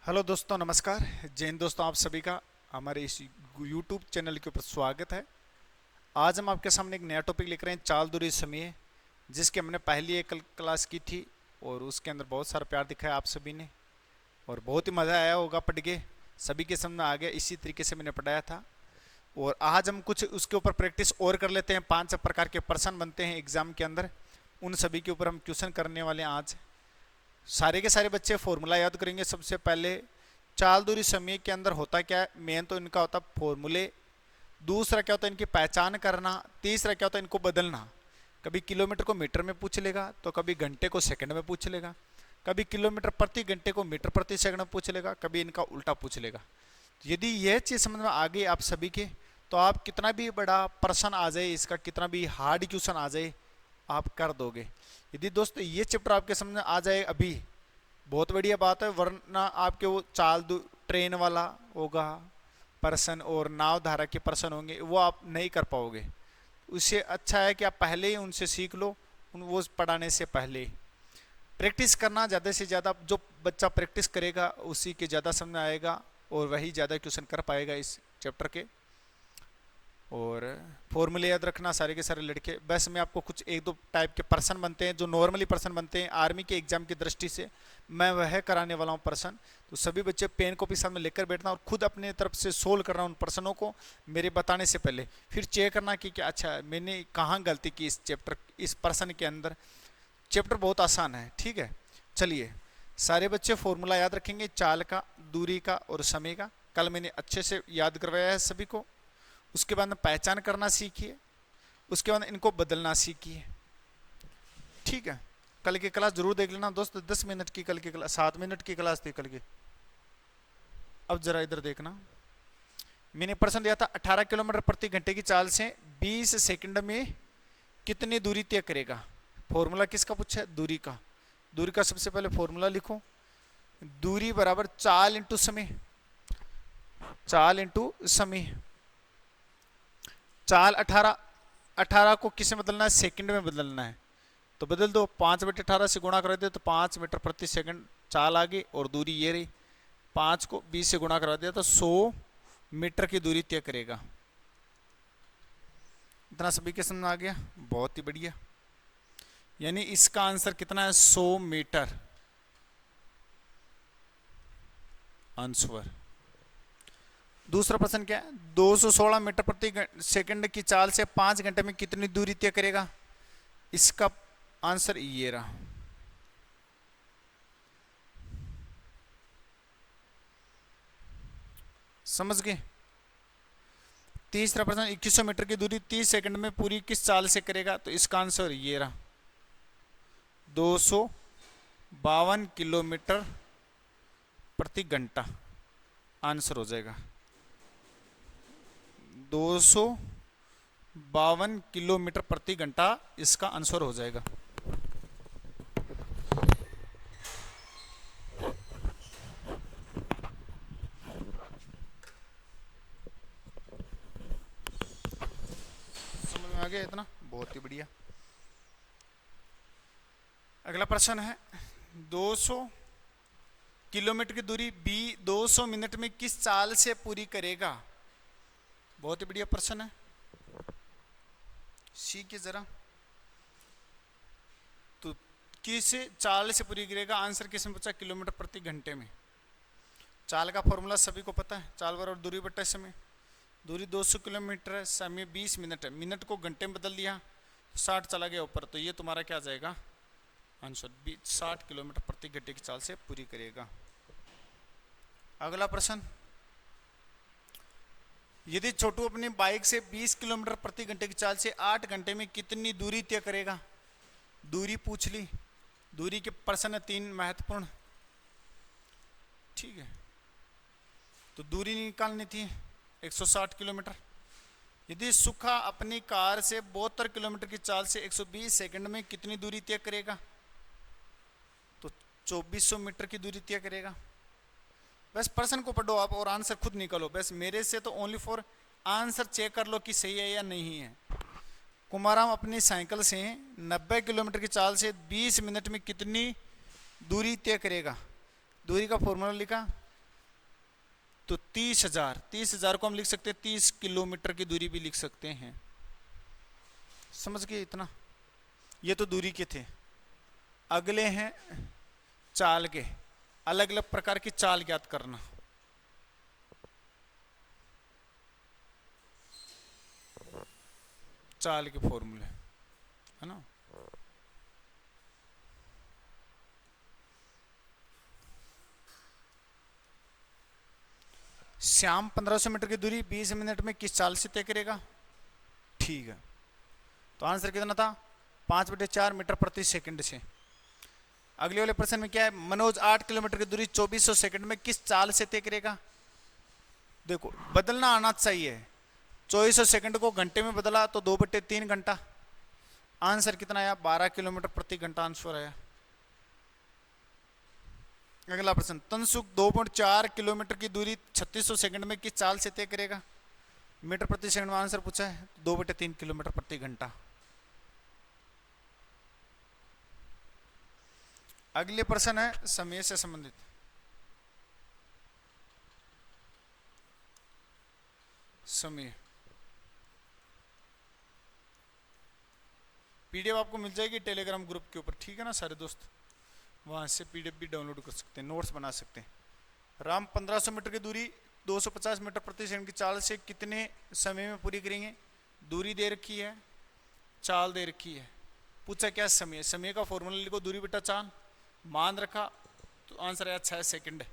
Hello दोस्तों, नमस्कार। जैन दोस्तों, आप सभी का हमारे इस यूट्यूब चैनल के ऊपर स्वागत है। आज हम आपके सामने एक नया टॉपिक लेकर आए हैं, चाल दूरी समय, जिसकी हमने पहली एक क्लास की थी और उसके अंदर बहुत सारा प्यार दिखाया आप सभी ने और बहुत ही मज़ा आया होगा पढ़ के। सभी के समझ में आ गया, इसी तरीके से मैंने पढ़ाया था। और आज हम कुछ उसके ऊपर प्रैक्टिस और कर लेते हैं। 5 प्रकार के प्रश्न बनते हैं एग्जाम के अंदर, उन सभी के ऊपर हम ट्यूशन करने वाले हैं आज। सारे के सारे बच्चे फॉर्मूला याद करेंगे। सबसे पहले चाल दूरी समय के अंदर होता क्या है, मेन तो इनका होता फॉर्मूले। दूसरा क्या होता है, इनकी पहचान करना। तीसरा क्या होता है, इनको बदलना। कभी किलोमीटर को मीटर में पूछ लेगा, तो कभी घंटे को सेकंड में पूछ लेगा, कभी किलोमीटर प्रति घंटे को मीटर प्रति सेकंड में पूछ लेगा, कभी इनका उल्टा पूछ लेगा। यदि यह चीज़ समझ में आ गई आप सभी के, तो आप कितना भी बड़ा प्रश्न आ जाए, इसका कितना भी हार्ड क्वेश्चन आ जाए, आप कर दोगे। यदि दोस्त ये चैप्टर आपके समझ में आ जाए अभी, बहुत बढ़िया बात है। वरना आपके वो ट्रेन वाला होगा प्रश्न और नाव धारा के प्रश्न होंगे, वो आप नहीं कर पाओगे। उससे अच्छा है कि आप पहले ही उनसे सीख लो, वो पढ़ाने से पहले प्रैक्टिस करना। ज़्यादा से ज़्यादा जो बच्चा प्रैक्टिस करेगा उसी के ज़्यादा समझ में आएगा और वही ज़्यादा क्वेश्चन कर पाएगा इस चैप्टर के। और फॉर्मूले याद रखना सारे के सारे लड़के। बस मैं आपको कुछ एक दो टाइप के प्रश्न बनते हैं जो नॉर्मली प्रश्न बनते हैं आर्मी के एग्जाम की दृष्टि से, मैं वह कराने वाला हूं प्रश्न। तो सभी बच्चे पेन कॉपी साथ में लेकर बैठना और खुद अपने तरफ से सोल्व करना उन प्रश्नों को मेरे बताने से पहले। फिर चेक करना कि क्या अच्छा मैंने कहाँ गलती की इस चैप्टर, इस प्रश्न के अंदर। चैप्टर बहुत आसान है, ठीक है। चलिए, सारे बच्चे फॉर्मूला याद रखेंगे, चाल का, दूरी का और समय का। कल मैंने अच्छे से याद करवाया है सभी को। उसके बाद में पहचान करना सीखिए, उसके बाद इनको बदलना सीखिए, ठीक है। कल की क्लास जरूर देख लेना दोस्त। 10 मिनट की कल की क्लास, 7 मिनट की क्लास थी कल की। अब जरा इधर देखना, मैंने प्रश्न दिया था 18 किलोमीटर प्रति घंटे की चाल से 20 सेकंड में कितनी दूरी तय करेगा। फॉर्मूला किसका पूछा है, दूरी का। दूरी का सबसे पहले फॉर्मूला लिखो, दूरी बराबर चाल इंटू समय। चाल इंटू समय। चाल 18 को किस में बदलना है, सेकंड में बदलना है, तो बदल दो। 5/18 से गुणा कर दे तो 5 मीटर प्रति सेकंड चाल आ गई और दूरी ये रही। 5 को 20 से गुणा करा दिया तो 100 मीटर की दूरी तय करेगा। इतना सभी के समझ में आ गया, बहुत ही बढ़िया। यानी इसका आंसर कितना है, 100 मीटर आंसर। दूसरा प्रश्न क्या है, 216 मीटर प्रति सेकंड की चाल से 5 घंटे में कितनी दूरी तय करेगा। इसका आंसर ये रहा। समझ गए। तीसरा प्रश्न, 2100 मीटर की दूरी 30 सेकंड में पूरी किस चाल से करेगा, तो इसका आंसर ये रहा, 252 किलोमीटर प्रति घंटा आंसर हो जाएगा। 252 किलोमीटर प्रति घंटा इसका आंसर हो जाएगा। समझ में आ गया इतना, बहुत ही बढ़िया। अगला प्रश्न है, 200 किलोमीटर की दूरी 200 मिनट में किस चाल से पूरी करेगा। बहुत ही बढ़िया प्रश्न है, सीखिए जरा। तो किस चाल से पूरी करेगा, आंसर किसने पूछा, किलोमीटर प्रति घंटे में। चाल का फॉर्मूला सभी को पता है, चाल बराबर दूरी बटा समय। दूरी 200 किलोमीटर है, समय 20 मिनट है, मिनट को घंटे में बदल दिया, 60 चला गया ऊपर, तो ये तुम्हारा क्या आ जाएगा आंसर, 60 किलोमीटर प्रति घंटे की चाल से पूरी करेगा। अगला प्रश्न, यदि छोटू अपनी बाइक से 20 किलोमीटर प्रति घंटे की चाल से 8 घंटे में कितनी दूरी तय करेगा। दूरी पूछ ली, दूरी के प्रश्न 3 महत्वपूर्ण, ठीक है। तो दूरी निकालनी थी 160 किलोमीटर। यदि सुखा अपनी कार से 72 किलोमीटर की चाल से 120 सेकंड में कितनी दूरी तय करेगा, तो 2400 मीटर की दूरी तय करेगा। बस प्रश्न को पढ़ो आप और आंसर खुद निकालो। बस मेरे से तो ओनली फॉर आंसर चेक कर लो कि सही है या नहीं है। कुमाराम अपनी साइकिल से 90 किलोमीटर की चाल से 20 मिनट में कितनी दूरी तय करेगा। दूरी का फॉर्मूला लिखा, तो 30,000 को हम लिख सकते हैं 30 किलोमीटर की दूरी भी लिख सकते हैं। समझ गए इतना? ये तो दूरी के थे। अगले हैं चाल के, अलग अलग प्रकार की चाल ज्ञात करना। चाल के फॉर्मूले है ना। श्याम 1500 मीटर की दूरी 20 मिनट में किस चाल से तय करेगा? ठीक है, तो आंसर कितना था? 5/4 मीटर प्रति सेकंड से। अगले वाले प्रश्न में क्या है? मनोज 8 किलोमीटर की दूरी 2400 सेकंड में किस चाल से तय करेगा? देखो बदलना आना चाहिए। 2400 सेकंड को घंटे में बदला तो 2/3 घंटा। आंसर कितना आया? 12 किलोमीटर प्रति घंटा आंसर आया। अगला प्रश्न, तनसुख 2.4 किलोमीटर की दूरी 3600 सेकंड में किस चाल से तय करेगा? मीटर प्रति सेकंड में आंसर पूछा है, 2/3 किलोमीटर प्रति घंटा। अगले प्रश्न है समय से संबंधित। समय पीडीएफ आपको मिल जाएगी टेलीग्राम ग्रुप के ऊपर, ठीक है ना सारे दोस्त? वहां से पीडीएफ भी डाउनलोड कर सकते हैं, नोट्स बना सकते हैं। राम 1500 मीटर की दूरी 250 मीटर प्रति सेकंड की चाल से कितने समय में पूरी करेंगे? दूरी दे रखी है, चाल दे रखी है, पूछा क्या समय? समय का फॉर्मूला लिखो, दूरी बटा चाल, मान रखा तो आंसर आया 6 सेकंड।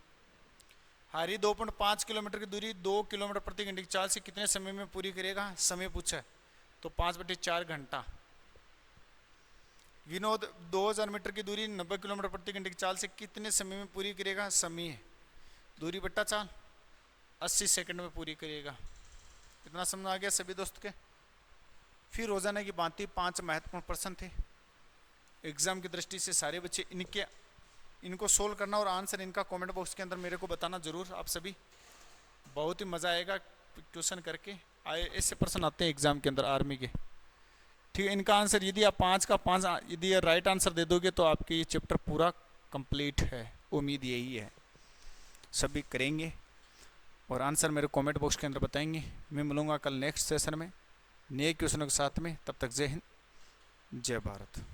हरी 2.5 किलोमीटर की दूरी 2 किलोमीटर प्रति घंटे की चाल से कितने समय में पूरी करेगा? समय पूछा है तो 5/4 घंटा। विनोद 2000 मीटर की दूरी 90 किलोमीटर प्रति घंटे की चाल से कितने समय में पूरी करेगा? समय है, दूरी बट्टा चाल, 80 सेकंड में पूरी करेगा। इतना समझ आ गया सभी दोस्त के? फिर रोजाना की भांति 5 महत्वपूर्ण प्रश्न थे एग्जाम की दृष्टि से। सारे बच्चे इनको सोल्व करना और आंसर इनका कमेंट बॉक्स के अंदर मेरे को बताना जरूर। आप सभी बहुत ही मजा आएगा क्वेश्चन करके। ऐसे प्रश्न आते हैं एग्जाम के अंदर आर्मी के, ठीक है? इनका आंसर यदि आप 5 का 5 यदि राइट आंसर दे दोगे तो आपके ये चैप्टर पूरा कंप्लीट है। उम्मीद यही है सभी करेंगे और आंसर मेरे कमेंट बॉक्स के अंदर बताएंगे। मैं मिलूंगा कल नेक्स्ट सेशन में नए क्वेश्चनों के साथ में। तब तक जय हिंद, जय भारत।